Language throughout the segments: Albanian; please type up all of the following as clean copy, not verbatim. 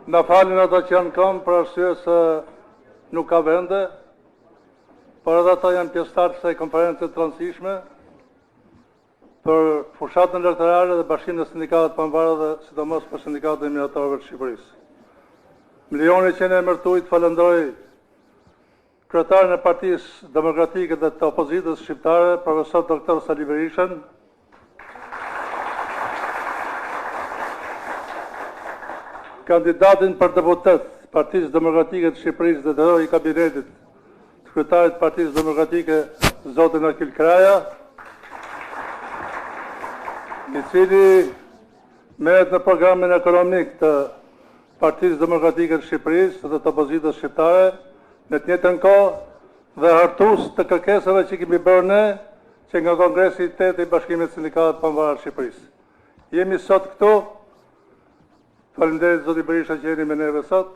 Na falin ata që janë kam për arsye se nuk ka vende, por edhe ata janë pjesëtarë të kësaj konferencë të rëndësishme për fushatën letërare dhe Bashkimin e Sindikatave të Pavarura dhe sidomos për Sindikatën e Miratorëve të Shqipërisë. Më lejoni që ne emërtuj të falenderoj kryetarin e Partisë Demokratike dhe të Opozitës shqiptare, profesor Dr. Sali Berishën, kandidatin për deputet Partisë Demokratike të Shqipërisë dhe drejtori i kabinetit të kryetarit Partisë Demokratike, zotin Akil Kraja, i cili merret në programin ekonomik të Partisë Demokratike të Shqipërisë dhe të Opozitës shqiptare, në të njëjtën kohë dhe hartues të kërkesave që kemi bërë ne që nga Kongresi i 8 i Bashkimit të Sindikatave të Pavarura të Shqipërisë. Jemi sot këtu. Faleminderit zoti Berisha që jeni me neve sot.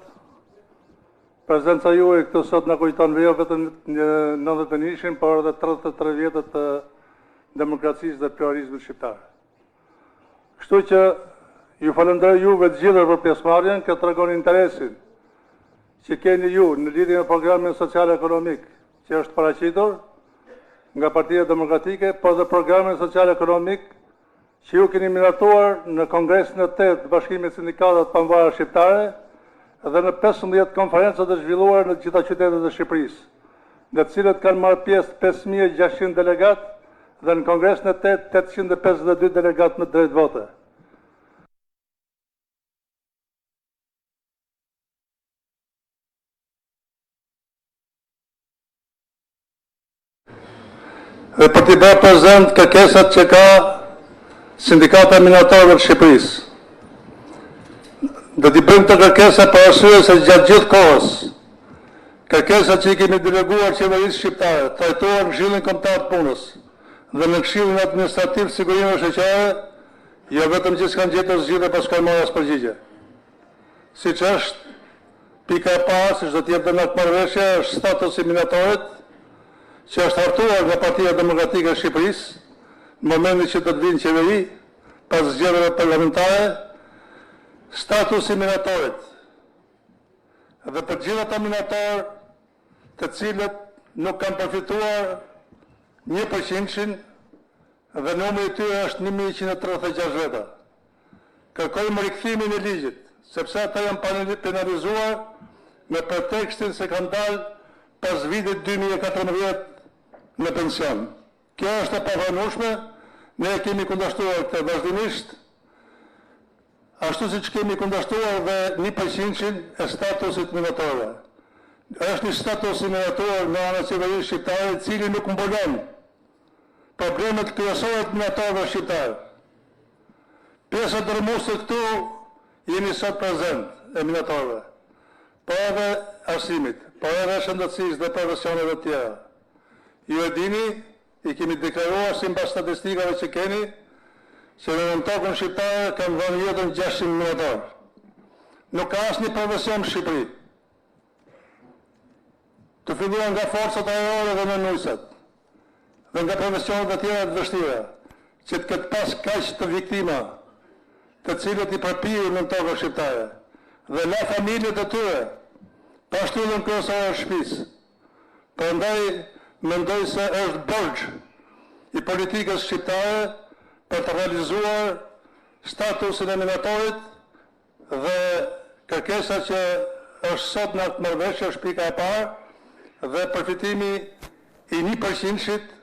Prezenca juaj këtu sot na kujton jo vetëm 91-shin, por edhe 33 vjetët të demokracisë dhe pluralizmit shqiptar. Kështu që ju falenderoj juve të gjithë për pjesëmarrjen, që tregon interesin që keni ju në lidhje me programin social ekonomik që është paraqitur nga Partia Demokratike, por dhe programin social ekonomik që ju keni miratuar në Kongresin e 8 të Bashkimit të Sindikatave të Pavarura shqiptare dhe në 15 konferencat e zhvilluara në të gjitha qytetet e Shqipërisë, në të cilët kanë marrë pjesë 5600 delegat dhe në Kongresin e 8 852 delegat me drejt vote. Dhe për t'i bërë prezent kërkesat që ka Sindikata e Miratorëve të Shqipërisë. Do t'i bëjmë të kërkesa për arsye se gjatë gjithë kohës, kërkesat që i kemi deleguar qeverisë shqiptare, trajtuar në Këshillin Kombëtar të Punës dhe në Këshillin Administrativ Sigurimeve Shoqare, jo vetëm që s'kan gjetur zgjidhje, por s'kan marrë as përgjigje. Siç është pika e parë, siç do të jetë në marrëveshje, është statusi i minatorit, që është hartuar nga Partia Demokratike e Shqipërisë, në momentin që do të vinë qeveri, pas zgjedhjeve parlamentare, statusi i minatorit. Dhe për gjithë ata minatorë të cilët nuk kanë përfituar 1%-shin dhe numri i tyre është 1136 veta. Kërkojmë rikthimin e ligjit, sepse ata janë penalizuar me pretekstin se kanë dalë pas vitit 2014 në pension. Kjo është e papranueshme, ne kemi kundërshtuar këtë vazhdimisht, ashtu siç kemi kundërshtuar dhe 1%-shin e statusit minatorëve. Është një status i minator nga ana e qeverisë shqiptare, i cili nuk mbulon problemet kryesore të minatorëve shqiptar. Pjesa dërmuese këtu jeni sot prezent e minatorëve, por edhe arsimit, por edhe shëndetësisë dhe profesioneve të tjera. Ju e dini, i kemi deklaruar sipas statistikave që keni, që në tokën shqiptare kanë dhënë jetën 600 minatorë. Nuk ka asnjë profesion në Shqipëri. Të filluar nga forcat ajrore dhe nënujësat, dhe nga profesionet e tjera të vështira, që të ketë pas kaq të viktima, të cilët i përpihen në tokën shqiptare, dhe la familjet e tyre, pa shtyllën kryesore e shtëpisë. Prandaj mendoj se është borxh i politikës shqiptare për të realizuar statusin e minatorit dhe kërkesa që është sot në atë marrëveshje është pika e parë dhe përfitimi i 1%-shit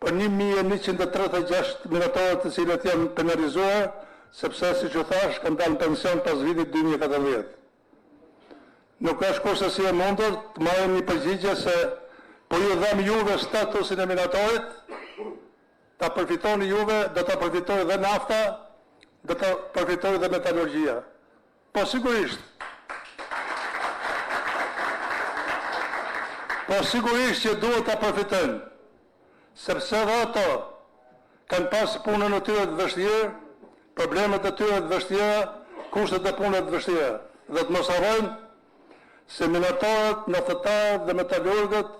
për 1136 minatorët të cilët janë penalizuar, sepse siç u thash kanë dalë në pension pas vitit 2014. Nuk është kurse si e mundur të marrim një përgjigje se po ju dham juve statusin e minatorit, ta përfitoni juve, do ta përfitoj dhe nafta, do ta përfitoj dhe metalurgjia. Po sigurisht. Po sigurisht që duhet ta përfitojnë, sepse dhe ato kanë pas punën e tyre të vështirë, problemet e tyre të vështira, kushtet e punës të vështira. Dhe të mos harrojmë se minatorët, naftëtarët dhe metalurgët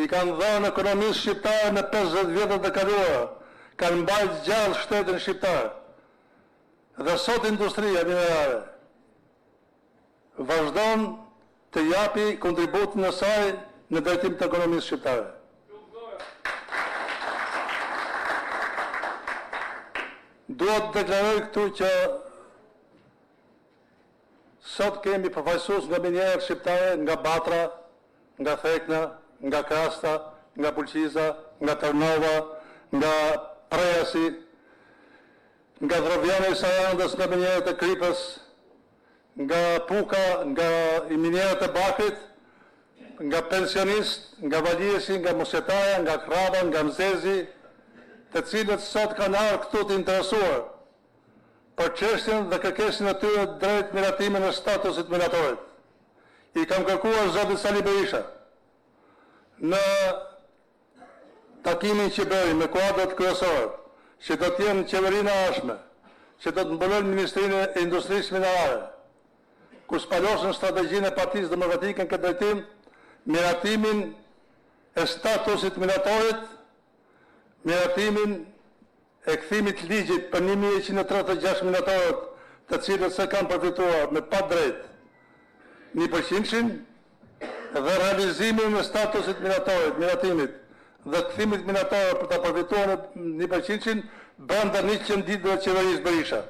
i kanë dhënë ekonomisë shqiptare në 50 vjetët e kaluara, kanë mbajtur gjallë shtetin shqiptar. Dhe sot industria minerale vazhdon të japi kontributin e saj në drejtim të ekonomisë shqiptare. Duhet të deklaroj këtu që sot kemi përfaqësues nga minjerët shqiptare, nga Batra, nga Thekna, nga Krasta, nga Pulqiza, nga Tërnova, nga Prejasi, nga Drovjana i Sarandës, nga minjerët e Kripës, nga Puka, nga minjerët e Bakrit, nga pensionist, nga Valjesi, nga Musetaja, nga Kraba, nga Mzezi, të cilët sot kanë ardhur këtu të interesuar për çështjen dhe kërkesën e tyre drejt miratimin e statusit miratorit. I kam kërkuar zotit Sali Berisha në takimin që bëri me kuadrat kryesorë, që do të jenë qeverinë e ardhshme, që do të mbulojnë Ministrinë e Industrisë Minerare, kur spalosën strategjinë e Partisë Demokratike në këtë drejtim, miratimin e statusit miratorit, miratimin e kthimit ligjit për 1136 minatorët të cilët se kanë përfituar me pa drejt 1% dhe realizimin e statusit minatorit, miratimit dhe kthimit minatorët për të përfituar në 1% brenda 100 ditëve të qeverisë Berisha.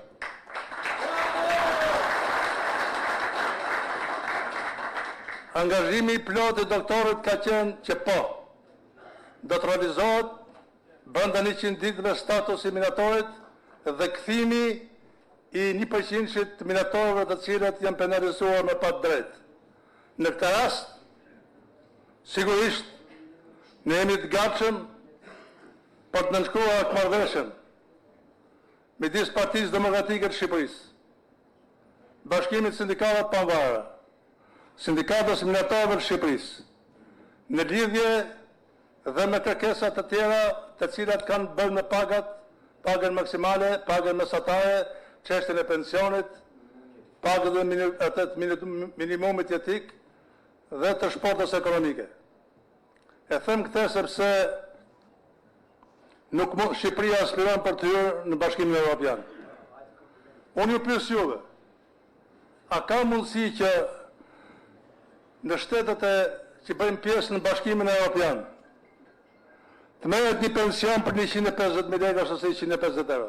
Angazhimi i plot i doktorit ka qenë që po, do të realizohet brenda 100 ditëve statusi minatorit dhe kthimi i 1% të minatorëve të cilët janë penalizuar me pa drejt. Në këtë rast, sigurisht, ne jemi të gatshëm për të nënshkruar marrëveshjen midis Partisë Demokratike të Shqipërisë, Bashkimit Sindikatave të Pavarura, Sindikatës Minatorëve të Shqipërisë, në lidhje dhe me kërkesat të tjera të cilat kanë bërë në pagën maksimale, pagën mesatare, çështjen e pensionit, pagën dhe minimumit jetik dhe të shpotës ekonomike. E them këtë sepse nuk Shqipëria aspiron për të hyrë në Bashkimin Evropian. Unë ju pyes juve, a ka mundësi që në shtetet që bëjnë pjesë në Bashkimin Evropian të merret një pension për 150.000 lekë ose 150 euro?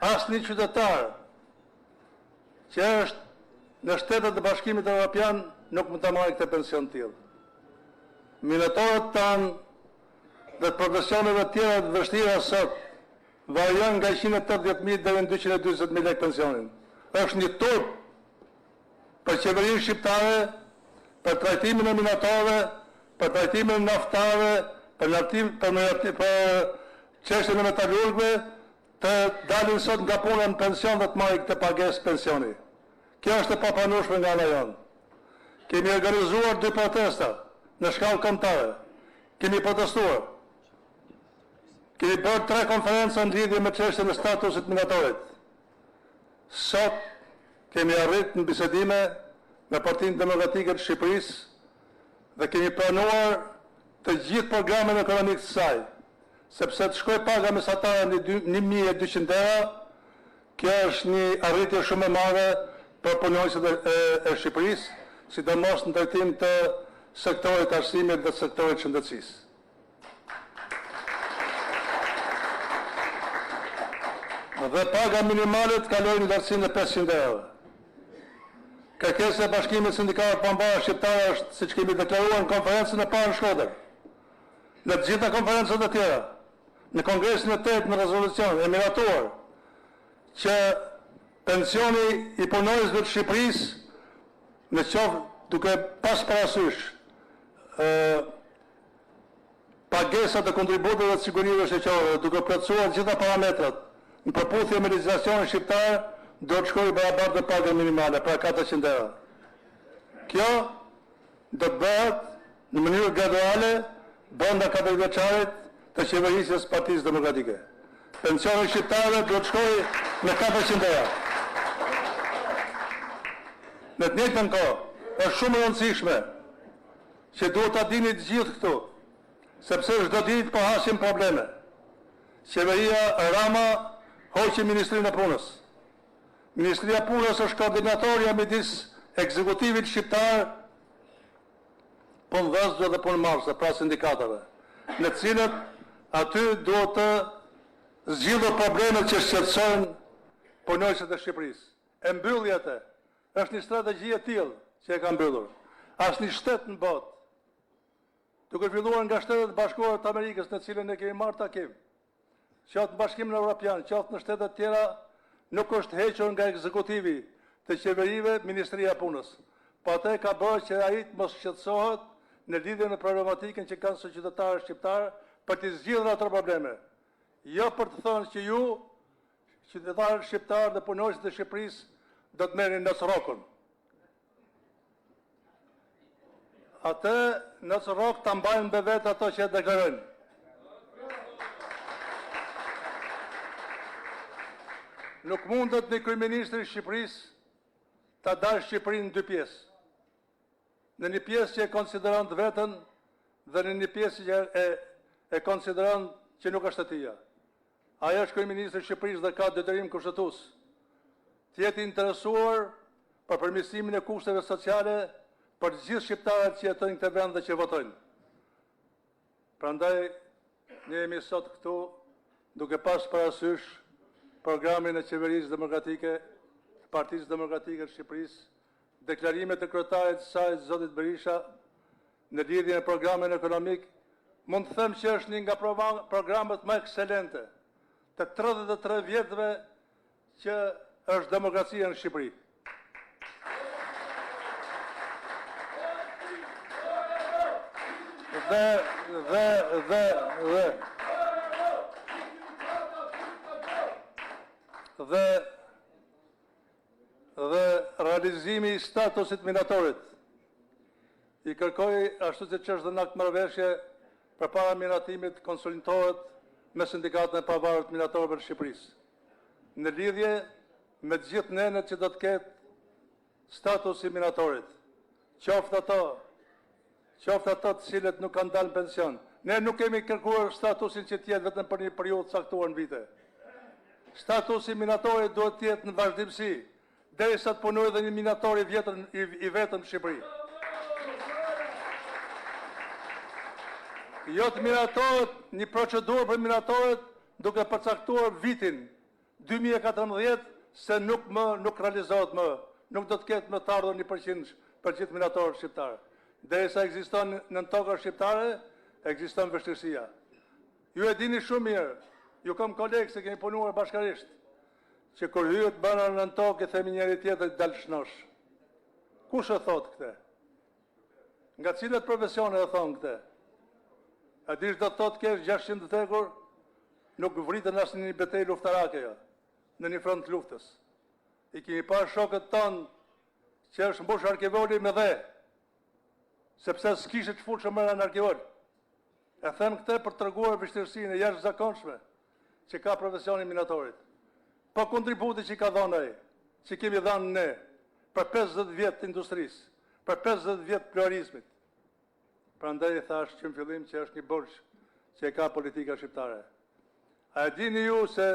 Asnjë qytetar që është në shtetet e Bashkimit Evropian nuk mund të marrë këtë pension të tillë. Minatorët tanë dhe të profesioneve tjera të vështira sot varion nga 180.000 deri në 240.000 lekë pensionin. Është një turp për qeverinë shqiptare, për trajtimin e minatorëve, për trajtimin e naftarëve, për çështjen e metalurgëve, të dalin sot nga puna në pension dhe të marrin këtë pagesë pensioni. Kjo është e papranueshme nga ana jonë. Kemi organizuar 2 protesta në shkallë kombëtare. Kemi protestuar. Kemi bërë 3 konferenca në lidhje me çështjen e statusit minatorit. Sot kemi arritur në bisedime me Partinë Demokratike të Shqipërisë dhe kemi planuar të gjithë programin ekonomik të saj, sepse të shkoj paga mesatare në 1.200 euro, kjo është një arritje shumë e madhe për punonjësit e Shqipërisë, sidomos në drejtim të sektorit arsimit dhe sektorit shëndetësisë. Dhe paga minimale të kalojë në lartësinë e 500 euro. Kërkesa e Bashkimit Sindikatave të Pavarura Shqiptare është, siç kemi deklaruar në konferencën e parë në Shkodër, në të gjitha konferencat e tjera, në Kongresin e 8 në rezolucion e miratuar që pensioni i punonjësve të Shqipërisë në qoftë duke pas parasysh pagesat e kontributeve të sigurive shoqërore, duke plotësuar të gjitha parametrat në përputhje me legjislacionin shqiptar, do të shkojë barabartë me pagën minimale, pra 400 euro. Kjo do të bëhet në mënyrë graduale brenda 4 vjeçarit të qeverisjes Partisë Demokratike. Pensioni shqiptarëve do të shkojë me 400 euro. Në të njëjtën kohë, është shumë e rëndësishme që duhet ta dini të gjithë këtu, sepse çdo ditë po hasim probleme. Qeveria Rama hoqi Ministrinë e Punës. Ministria e Punës është koordinatorja midis ekzekutivit shqiptar, punëdhënësve dhe punëmarrësve, pra sindikatave, në cilët aty duhet të zgjidhur problemet që shqetësojnë punonjësit e Shqipërisë. E mbylljet është një strategji e tillë që e ka mbyllur. Asnjë shtet në botë, duke filluar nga Shtetet e Bashkuara të Amerikës, në cilën ne kemi marrë takim, qoftë në Bashkimin Evropian, qoftë në shtetet tjera, nuk është hequr nga ekzekutivi të qeverive Ministria e Punës. Po atë ka bërë që ai të mos shqetësohet në lidhje me problematikën që kanë qytetarët shqiptar për të zgjidhur ato probleme. Jo për të thënë që ju, qytetarët shqiptar dhe punonjësit e Shqipërisë, do të merrin në rrokun. Atë në rrok ta mbajnë me vetë ato që deklarojnë. Nuk mundet një kryeministër i Shqipërisë ta dalë Shqipërinë në dy pjesë. Në një pjesë që e konsideron të vetën dhe në një pjesë që e konsideron që nuk është e tija. Ai është kryeministri i Shqipërisë dhe ka detyrim kushtetues të jetë interesuar për përmirësimin e kushteve sociale për të gjithë shqiptarët që jetojnë këtë vend dhe që votojnë. Prandaj ne jemi sot këtu duke pas parasysh programin e qeverisë demokratike, Partisë Demokratike të Shqipërisë, deklarimet e kryetarit të saj, zotit Berisha, në lidhje me programin ekonomik, mund të them që është një nga programet më ekselente të 33 vjetëve që është demokracia në Shqipëri. Dhe realizimi i statusit minatorit i kërkoi, ashtu si që është dhe në akt marrëveshje, përpara minatimit konsultohet me sindikatën e pavarur të minatorëve të Shqipërisë, në lidhje me të gjithë nenet që do të ketë status i minatorit, qoftë ato të cilët nuk kanë dalë në pension. Ne nuk kemi kërkuar statusin që tjetë vetëm për një periudhë caktuar në vite. Statusi minatorit duhet të jetë në vazhdimsi, derisa të punojë dhe një minator i vetëm në Shqipëri. Jo të minatohet një procedurë për minatorët duke përcaktuar vitin 2014 se nuk realizohet më, nuk do të ketë më të ardhur 1% për gjithë minatorët shqiptarë. Derisa ekziston në toka shqiptare, ekziston vështirësia. Ju e dini shumë mirë, ju kam kolegë se kemi punuar bashkarisht, që kur hyet bëna në tokë, themi njëri tjetër dalë shnosh. Kush e thot këte? Nga cilët profesione e thonë këte? A dish do të thot kesh 600 vdekur, nuk vritën as në një betejë luftarake jo, në një front luftës. I kemi parë shokët tonë që është mbush arkivoli me dhe, sepse s'kishte të fushë më në arkivol. E them këtë për të treguar vështirësinë e jashtëzakonshme që ka profesioni minatorit. Po kontributi që ka dhënë ai, që kemi dhënë ne për 50 vjet të industrisë, për 50 vjet pluralizmit. Prandaj thash që në fillim që është një borxh që e ka politika shqiptare. A e dini ju se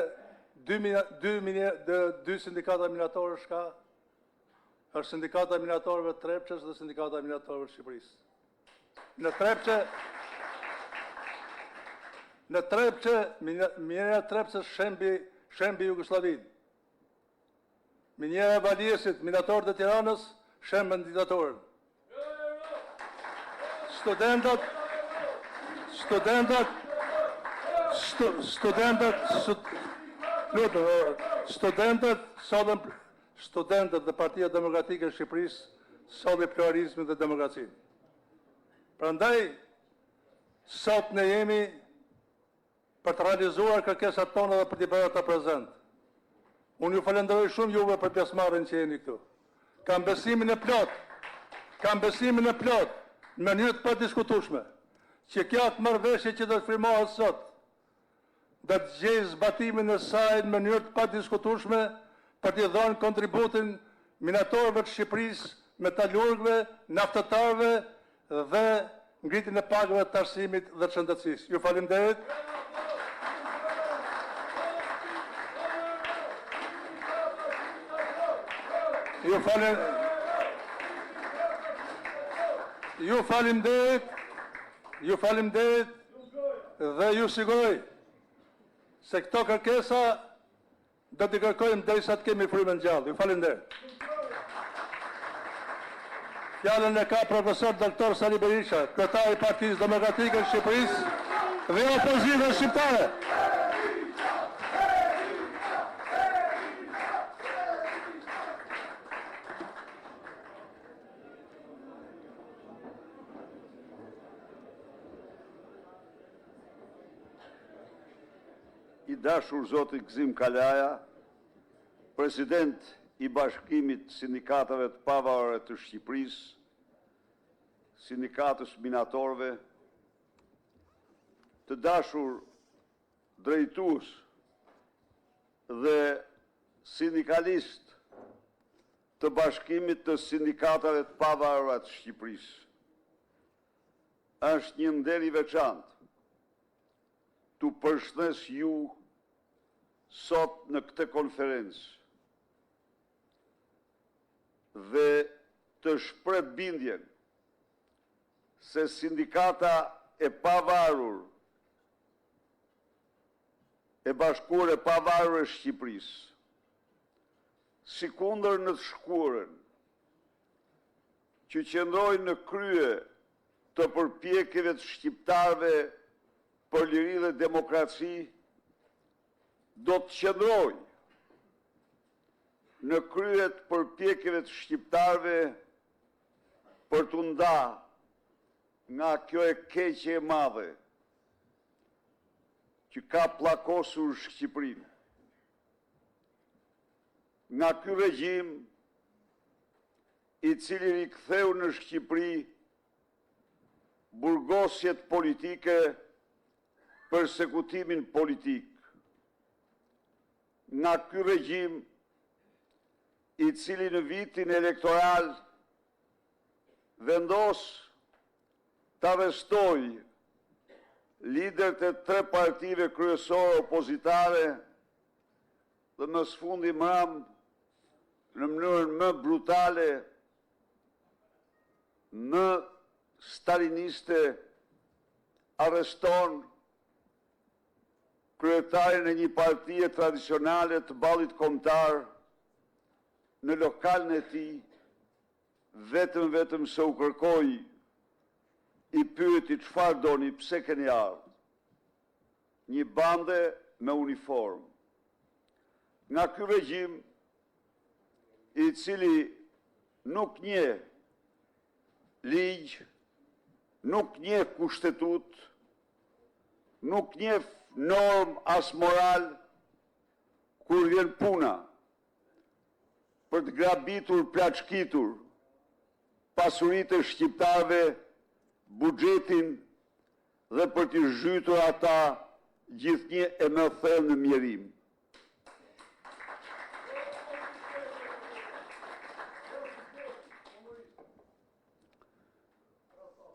dy sindikata minatorë shka? Është sindikata minatorëve të Trepçës dhe sindikata minatorëve të Shqipërisë. Në Trepçë, minera Trepçës shembi Jugoslavinë. Minera Valjesit, minatorët e Tiranës, shembën diktatorën. Studentët dhe Partia Demokratike e Shqipërisë solli pluralizmin dhe demokracinë. Prandaj, sot ne jemi për të realizuar kërkesat tona dhe për t'i bërë ata prezent. Unë ju falenderoj shumë juve për pjesëmarrjen që jeni këtu. Kam besimin e plot, në mënyrë të padiskutueshme, që kjo atë marrëveshje që do të firmohet sot, do të gjejë zbatimin e saj në mënyrë të padiskutueshme për t'i dhënë kontributin minatorëve të Shqipërisë, metalurgëve, naftëtarëve dhe ngritjen e pagave të arsimit dhe të shëndetësisë. Ju faleminderit. Ju falimderit dhe ju siguroj se këto kërkesa do t'i kërkojmë derisa të kemi frymën gjallë. Ju falimderit. Fjalën e ka profesor doktor Sali Berisha, kryetari i Partisë Demokratike të Shqipërisë dhe opozitës shqiptare. I dashur zoti Gzim Kalaja, president i Bashkimit Sindikatave të Pavarur të Shqipërisë, Sindikatës Minatorëve, të dashur drejtues dhe sindikalist të Bashkimit të Sindikatave të Pavarura të Shqipërisë. Është një nder i veçantë t'u përshëndes ju sot në këtë konferencë dhe të shpreh bindjen se sindikata e pavarur e Bashkuar e Pavarur e Shqipërisë, sikundër në të shkuarën, që qëndrojnë në krye të përpjekjeve të shqiptarëve për liri dhe demokraci, do të qëndroj në krye të përpjekjeve të shqiptarëve për t'u nda nga kjo e keqe e madhe që ka pllakosur Shqipërinë. Nga ky regjim i cili riktheu në Shqipëri burgosjet politike, persekutimin politik. Nga ky regjim i cili në vitin elektoral vendos të arrestoj liderët e 3 partive kryesore opozitare dhe më së fundi në mënyrën më brutale, më staliniste, arreston kryetarin e një partie tradicionale të ballit kombëtar në lokalin e tij, vetëm se u kërkoi, i pyeti çfarë doni, pse keni ardhur. Një bande me uniformë. Nga ky regjim i cili nuk njeh ligj, nuk njeh kushtetut, nuk njeh norm as moral, kur vjen puna për të grabitur, plaçkitur pasuritë e shqiptarëve, buxhetin dhe për të zhytur ata gjithnjë e më thellë në mjerim.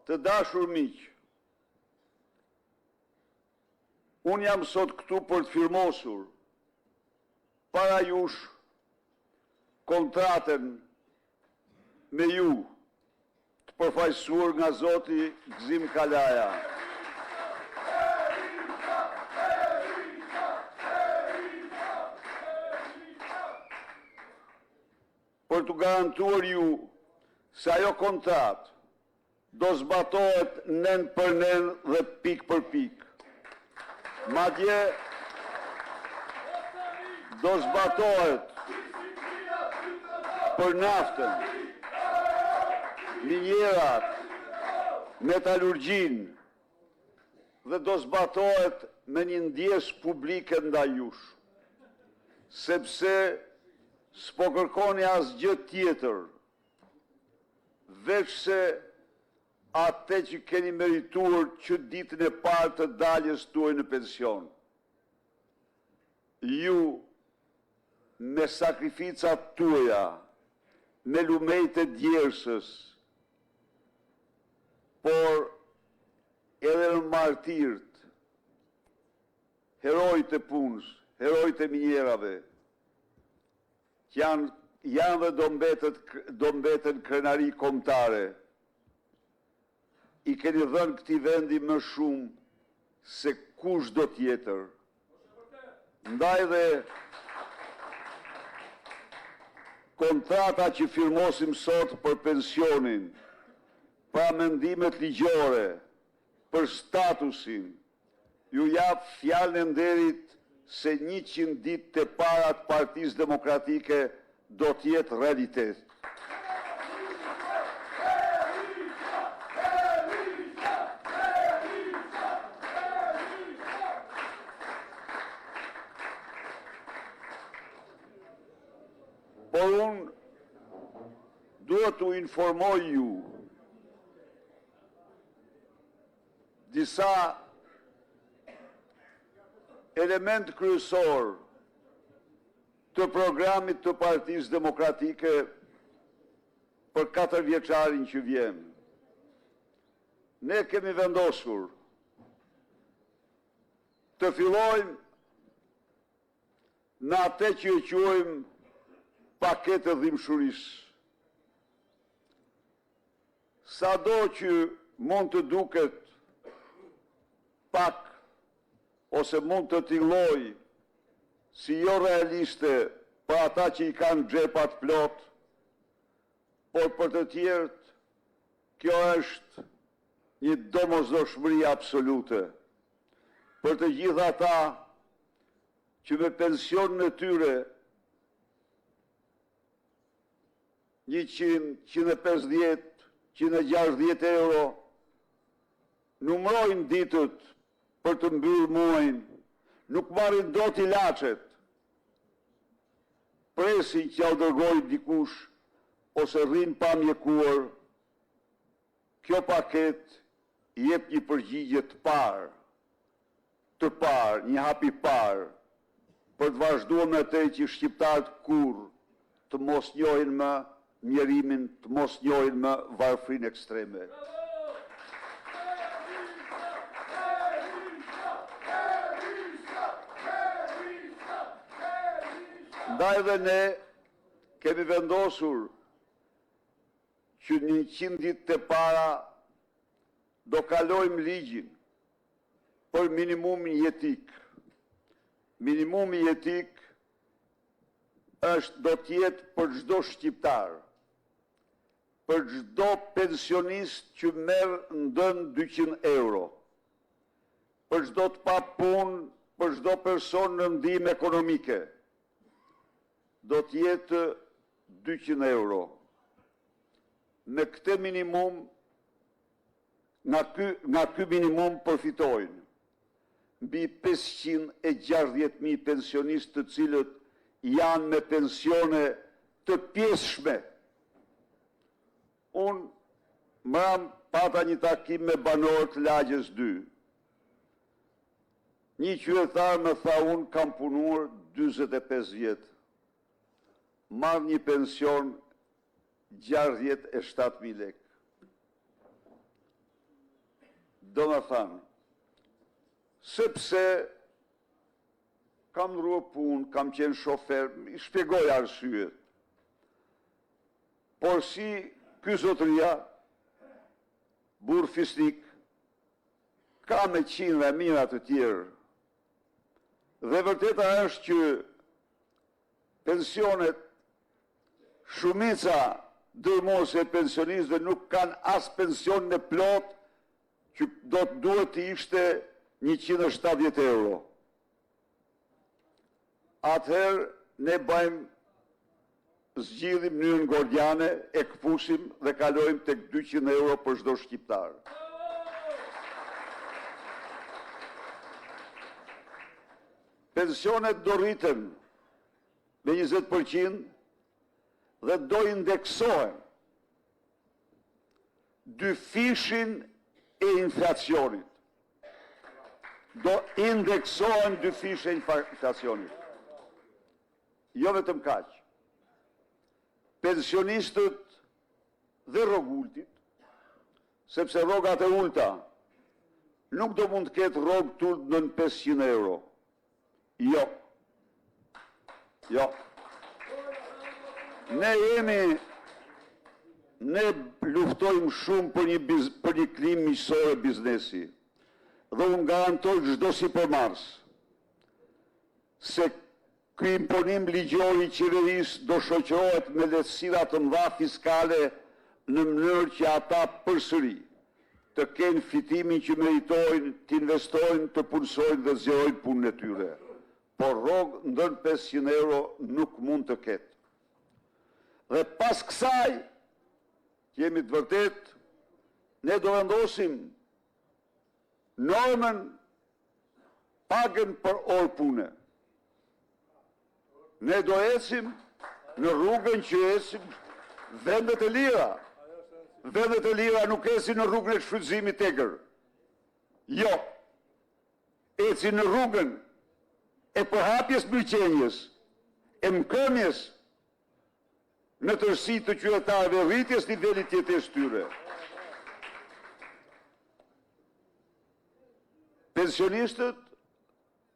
Të dashur miq, unë jam sot këtu për të firmosur para jush kontratën me ju të përfaqësuar nga zoti Gzim Kalaja. Për të garantuar ju se ajo kontratë do zbatohet nen për nen dhe pik për pik. Madje do zbatohet për naftën, minjerat, metalurgjin dhe do zbatohet me një ndjesë publike ndaj jush, sepse s'po kërkoni asgjë tjetër, veç se atë që keni merituar që ditën e parë të daljes tuaj në pension. Ju, me sakrificat tuaja, me lumejt e djersës, por edhe në martirt, herojt e punës, herojt e minjerave, që janë dhe do mbeten krenari kombëtare, i keni dhënë këtij vendi më shumë se kushdo tjetër. Ndaj dhe kontrata që firmosim sot për pensionin, pra mendimet ligjore, për statusin, ju jap fjalën e nderit se 100 ditë të para të Partisë Demokratike do të jetë realitet. Por unë duhet t'u informoj ju disa element kryesor të programit të Partisë Demokratike për 4 vjeçarin që vjen. Ne kemi vendosur të fillojmë në atë që e quajmë paketë dhimbshurisë. Sado që mund të duket pak ose mund të tilloj si jo realiste për ata që i kanë xhepat plot, por për të tjerët kjo është një domosdoshmëri absolute. Për të gjithë ata që me pensionin e tyre 100, 150, 160 euro, numrojnë ditët për të mbyllë muajin, nuk marrin dot ilaçet, presin që ja u dërgojnë dikush ose rrinë pa mjekuar. Kjo paket jep një përgjigje të parë, një hap i parë, për të vazhduar me atë që shqiptarët kurrë të mos njohin më mjerimin, të mos njohin më varfrinë ekstreme. Ndaj dhe ne kemi vendosur që 100 ditë të para do kalojmë ligjin për minimumin jetik. Minimumi jetik do të jetë për çdo shqiptar, për çdo pensionist që merr ndën 200 euro, për çdo të pa punë, për çdo person në ndihmë ekonomike, do të jetë 200 euro. Me këtë minimum, nga ky minimum përfitojnë mbi 560.000 pensionistë të cilët janë me pensione të pjesshme. Unë mram pata një takim me banorët Lagjes 2. Një qytetar më tha, unë kam punuar 45 vjetë, marrë një pension 67.000 lekë. Do më thanë, sepse kam ndrua punë, kam qenë shofer, i shpjegoj arsyet. Por si ky zotëria, burr fisnik, ka me qindra mijëra të tjerë. Dhe vërteta është që pensionet, shumica dërmose e pensionistëve nuk kanë as pension në plot që do të duhet të ishte 170 euro. Atëherë ne bëjmë zgjidhim mënyrën gordiane, e këpusim dhe kalojmë tek 200 euro për çdo shqiptar. Pensionet do rriten me 20% dhe do indeksohen dyfishin e inflacionit. Do indeksohen dyfishin e inflacionit. Jo vetëm kaq. Pensionistët dhe rrogultit, sepse rrogat e ulta nuk do mund të ketë rrogë të ulët nën 500 euro. Jo. Jo. Ne jemi ne luftojmë shumë për një klimë miqësore biznesi. Dhe unë garantoj çdo sipërmarrës se ky imponim ligjor i qeverisë do shoqërohet me lehtësira të mëdha fiskale në mënyrë që ata përsëri të kenë fitimin që meritojnë, të investojnë, të punësojnë dhe zgjerojnë punën e tyre. Por rrogë ndër 500 euro nuk mund të ketë. Dhe pas kësaj, jemi të vërtet, ne do vendosim normën pagën për orë pune. Ne do ecim në rrugën që ecim vendet e lira. Vendet e lira nuk ecin në rrugën e shfrytëzimit egër. Jo. Ecin në rrugën e përhapjes mirëqenjes, e mkëmjes në tërësi të qytetarëve, rritjes nivelit jetesë tyre. Pensionistët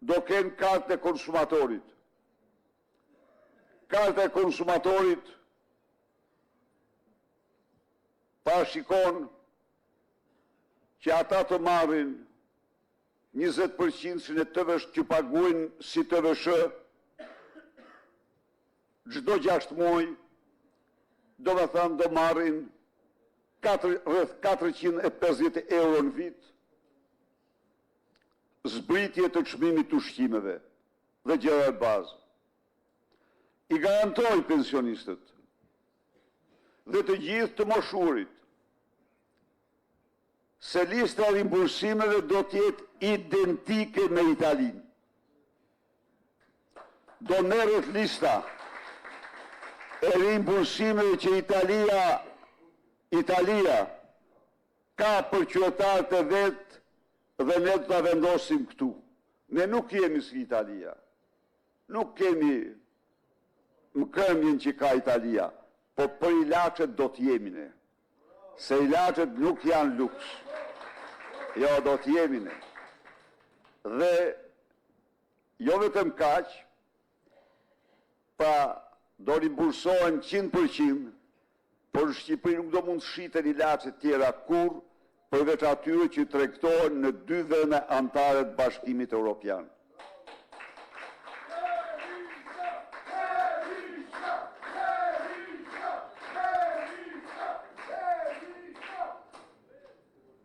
do kenë kartë e konsumatorit. Kartë e konsumatorit parashikon që ata të marrin 20% në TVSH që paguajnë si TVSH çdo 6 muaj, do të thënë do marrin rreth 450 euro në vit, zbritje të çmimit të ushqimeve dhe gjëra të bazë. I garantoj pensionistët dhe të gjithë të moshurit se lista e rimbursimeve do të jetë identike me Italinë. Do merret lista e rimbursimeve që Italia ka për qytetarët e vet dhe ne do ta vendosim këtu. Ne nuk jemi si Italia. Nuk kemi mkëmjen që ka Italia, po për ilaçet do të jemi ne. Se ilaçet nuk janë luks. Jo, do të jemi ne. Dhe jo vetëm kaq, pa do rimbursohen 100%, por në Shqipëri nuk do mund të shiten ilaçet tjera kur, përveç atyre që tregtohen në 2 vende anëtare të Bashkimit Evropian.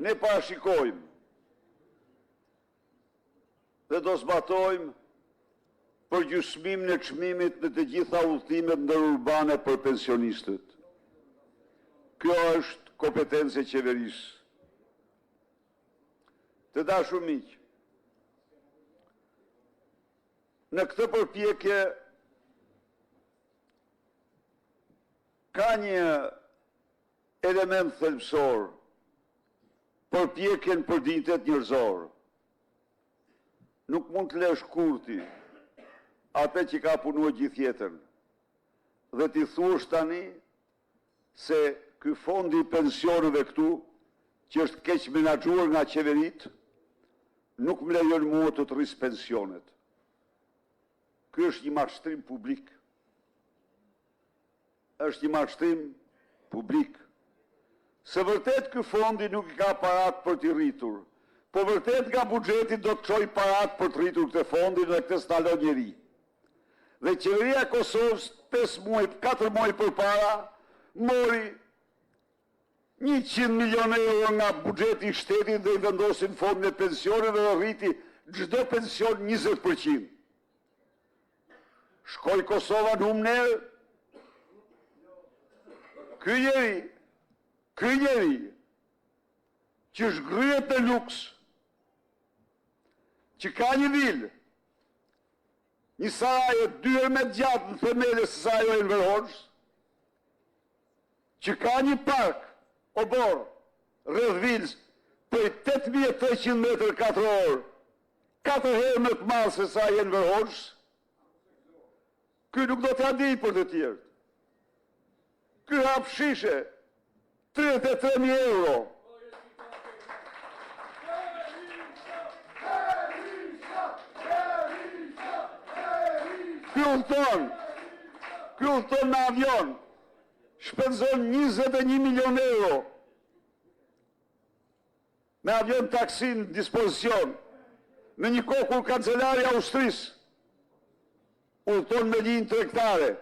Ne parashikojmë dhe do zbatojmë përgjysmimin e çmimit në të gjitha udhëtimet ndërurbane për pensionistët. Kjo është kompetencë e qeverisë. Të dashur miq, në këtë përpjekje ka një element thelbësor, përpjekjen për dinjitet njerëzor. Nuk mund të lësh kurti atë që ka punuar gjithë jetën dhe t'i thuash tani se ky fondi i pensioneve këtu, që është keq menaxhuar nga qeverit, nuk më lejon mua të rris pensionet. Ky është një mashtrim publik. Është një mashtrim publik. Se vërtet ky fondi nuk i ka parat për t'i rritur, po vërtet nga buxheti do të çojë parat për të rritur këtë fondin dhe këtë stalon njeri. Dhe qeveria e Kosovës 4 muaj përpara mori 100 milion euro nga buxheti i shtetit dhe i vendosin fondin e pensioneve dhe rriti çdo pension 20%. Shkoi Kosova në humner. Ky njeri që shgryhet në luks, që ka një vilë, një saraje 2 herë gjatë në themele së saj e Enver Hoxhës, që ka një park obor rreth vilës për 8300 metër katror, 4 herë më të madh se sa e Enver Hoxhës, ky nuk do t'ja di për të tjerë. Ky hap shishe 33.000 euro. Ky udhton në avion shpenzon 21 milion euro me avion taksin në dispozicion, në një kohë kur kancelari Austrisë udhëton me linjë tregtare.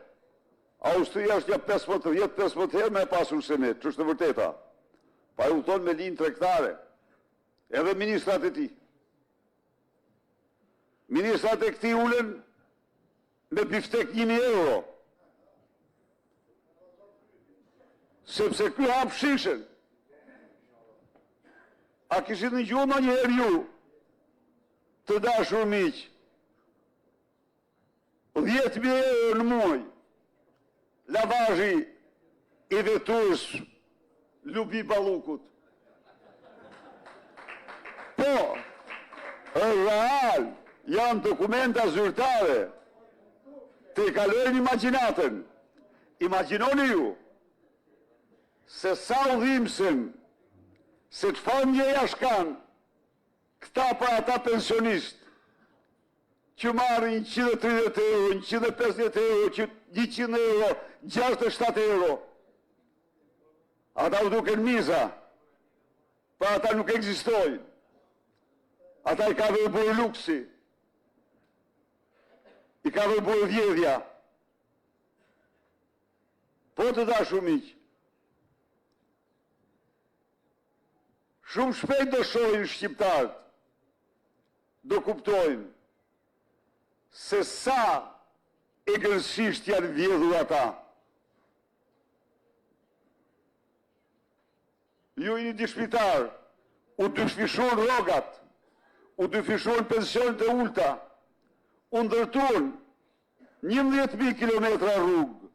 Austria është ja 15 herë me pasur senet, që është të vërteta. Pa e udhëton me linjë tregtare, edhe ministrat e tij. Ministrat e këtij ulen me biftek 1.000 euro. Sepse ky hap shishën. A kishit në gjuhë një herë ju, të dashur miq, 10.000 euro në muaj, lavazhi i veturës Lubi Ballukut. Po, real, janë dokumenta zyrtare, të i kalojnë imagjinatën. Imagjinoni ju, se sa u dhimësën, se të familjeja shkan, këta për ata pensionist, që marrin 130 euro, 150 euro, 100 euro, 67 euro. Ata u duken miza, pa ata nuk ekzistojnë. Ata i ka vërbur luksi, i ka vërbur vjedhja. Po të dashur miq, shumë shpejt do shohin shqiptarët, do kuptojnë se sa e gërësisht janë vjedhur ata. Ju i një dishpitar, u dyshfishon rrogat, u dyshfishon pensionet e ulta, u ndërtuan 11.000 kilometra rrugë.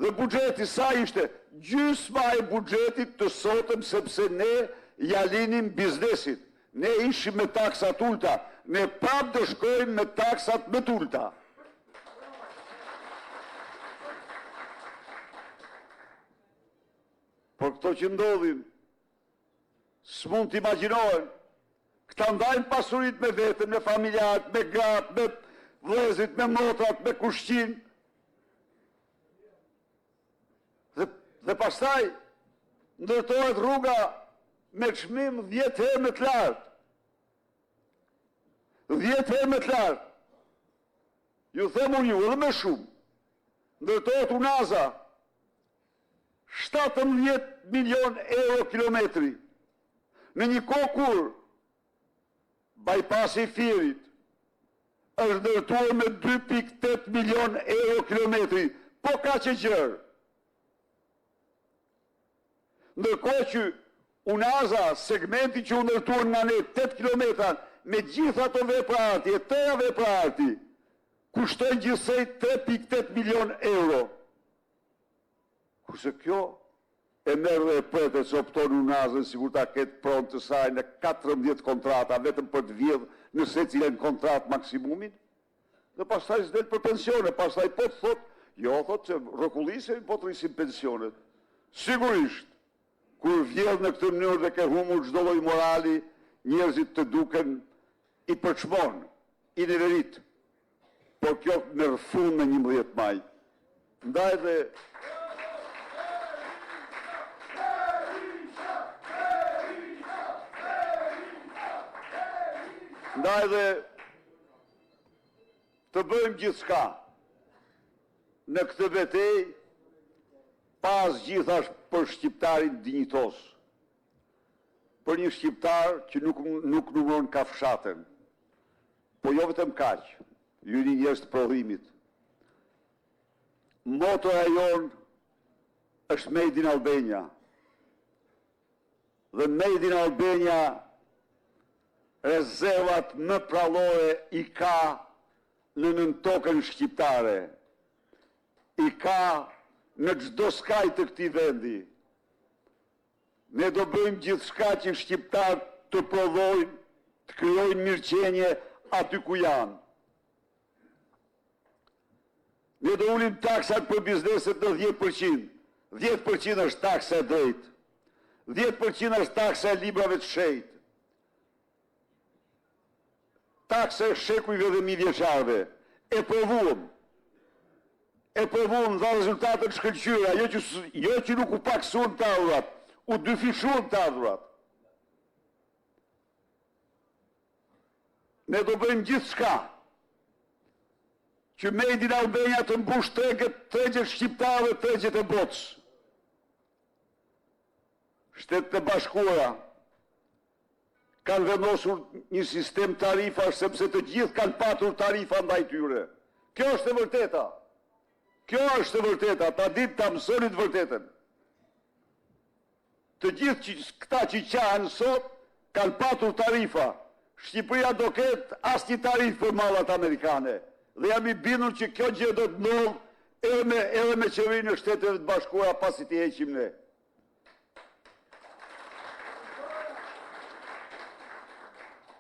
Dhe buxheti sa ishte? Gjysma e buxhetit të sotëm, sepse ne ja linim biznesit. Ne ishim me taksat ulta, ne prap do shkojmë me taksat më të ulta. Por këto që ndodhin, s'mund t'imagjinohen, këta ndajnë pasurit me vetën, me familjarët, me gratë, me vëllezrit, me motrat, me kushtin. Dhe pastaj ndërtohet rruga me çmim 10 herë më të lartë. 10 herë më të lartë. Ju them unë ju, edhe më shumë. Ndërtohet unaza 17 milion euro kilometri. Në një kohë kur bypassi i Firit është ndërtuar me 2.8 milion euro kilometri. Po ka që gjërë. Ndërkohë që unaza, segmenti që u ndërtuar nga ne 8 kilometra, me gjitha ato vepra arti, e tëra vepra arti, kushtojnë gjithsej 3.8 milion euro. Kurse kjo e merr dhe e pretet se opton unazën, sikur ta ketë pronë të saj në 14 kontrata, vetëm për të vjedhë në secilën kontratë maksimumin, dhe pastaj s'del për pensione, pastaj po të thot, jo thot se rrokullisemi po të rrisim pensionet. Sigurisht, kur vjedh në këtë mënyrë dhe ke humur çdo lloj morali, njerëzit të duken i përçmon, i niverit. Por kjo merr fund në 11 maj. Ndaj dhe të bëjmë gjithçka në këtë betejë, pas gjithash për shqiptarin dinjitos, për një shqiptar që nuk numëron kafshatën, po jo vetëm kaq, ju një njerëz të prodhimit. Motoja jon është Made in Albania. Dhe Made in Albania rezervat më prallore i ka në nëntokën shqiptare. I ka në çdo skaj të këtij vendi. Ne do bëjmë gjithçka që shqiptarët të prodhojnë, të krijojnë mirëqenie aty ku janë. Ne do ulim taksat për bizneset në 10%. 10% është taksa e drejtë. 10% është taksa e librave të shenjtë. Taksa e shekujve dhe mijëvjeçarëve. E provuam. e përvun dha rezultatët shkëlqyra, jo që nuk u paksuan të ardhurat, u dyfishuan të ardhurat. Ne do bëjmë gjithë shka që Made in Albania të mbush tregjet shqiptare dhe tregjet e botës. Shtetet e Bashkuara kanë vendosur një sistem tarifash sepse të gjithë kanë patur tarifa ndaj tyre. Kjo është e vërteta. Kjo është e vërteta, ta ditë ta mësoni të vërtetën. Të gjithë këta që qanë sot kanë patur tarifa. Shqipëria do ketë asnjë tarifë për mallat amerikane. Dhe jam i bindur që kjo gjë do të ndodhë edhe me qeverinë e Shteteve të Bashkuara pasi t'i heqim ne.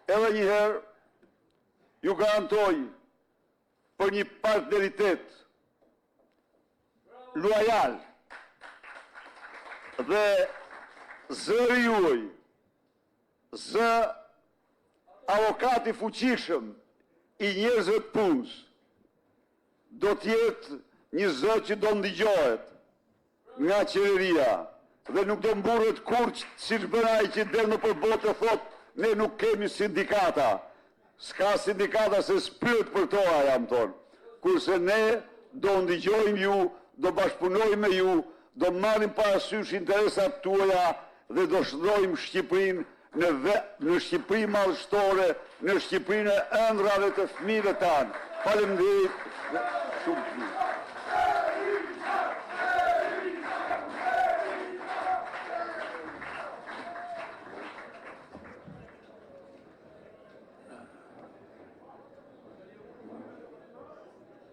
Edhe një herë ju garantoj për një partneritet loajal dhe zëri juaj, zë avokati fuqishëm i njerëzve të punës, do t'jetë një zë që do ndigjohet nga qeveria dhe nuk do mburret kurrë siç bën ai që del në përballë të thotë ne nuk kemi sindikata. S'ka sindikata se s'pyet për to jam tonë. Kurse ne do ndigjojmë ju, do bashkëpunojmë me ju, do marrim parasysh interesat tuaja dhe do shndrojmë Shqipërinë në Shqipëri madhështore, në Shqipërinë e ëndrave të fëmijëve tanë. Faleminderit shumë të mirë.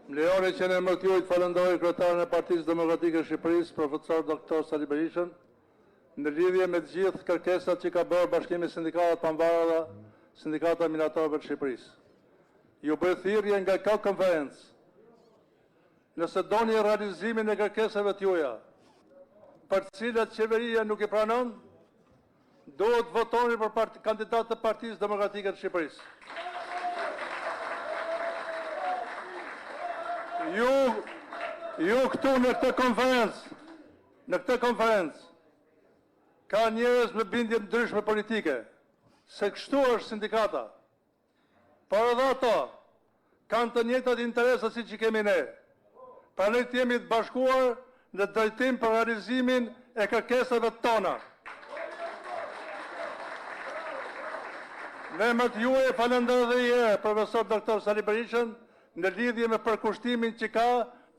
Më lejoni që në emër të juaj të falenderoj kryetarin e Partisë Demokratike Shqipërisë, profesor Dr. Sali Berishën, në lidhje me të gjithë kërkesat që ka bërë Bashkimi Sindikatat Pamvara dhe Sindikata Minatorëve të Shqipërisë. Ju bëj thirrje nga kjo konferencë. Nëse doni realizimin e kërkesave të juaja, për të cilat qeveria nuk i pranon, duhet votoni për kandidat të Partisë Demokratike të Shqipërisë. Ju këtu në këtë konferencë, ka njerëz me bindje ndryshme politike, se kështu është sindikata. Por edhe ato kanë të njëjtat interesa si që kemi ne. Pra ne jemi të bashkuar në drejtim për realizimin e kërkesave tona. Ne më të juaj falenderoj edhe një herë profesor Dr. Sali Berishën në lidhje me përkushtimin që ka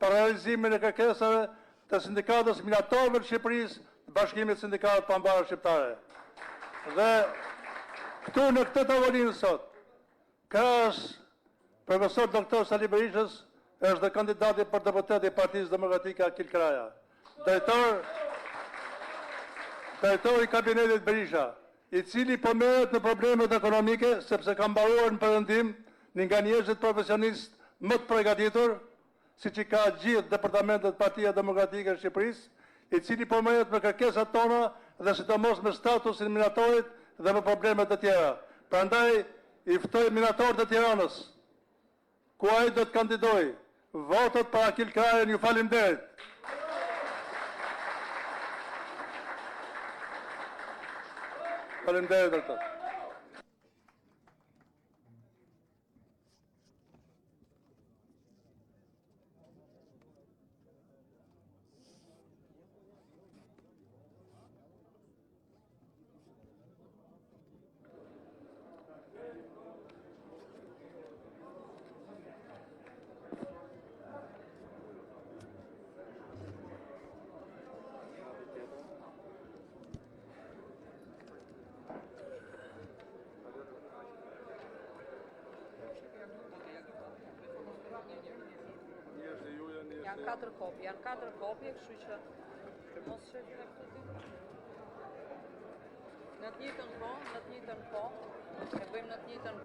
për realizimin e kërkesave të Sindikatës Minatorëve të Shqipërisë, të Bashkimit Sindikatat Pamvara Shqiptare. Dhe këtu në këtë tavolinë sot, krahas profesor Dr. Sali Berishës, është dhe kandidati për deputet i Partisë Demokratike Akil Kraja. Drejtori i kabinetit Berisha, i cili po merret në problemet ekonomike sepse ka mbaruar në perëndim një nga njerëzit profesionistë më të përgatitur, si që ka gjithë departamentet Partia Demokratike e Shqipërisë, i cili po merret me kërkesat tona dhe sidomos me statusin e minatorit dhe me problemet të tjera. Prandaj i ftoj minatorët e Tiranës, ku ai do të kandidojë, votot për Akil Krajën. Ju faleminderit. Faleminderit doktor. Janë 4 kopje, kështu që mos shefin e këtu ti. Në të njëjtën kohë, e bëjmë në të njëjtën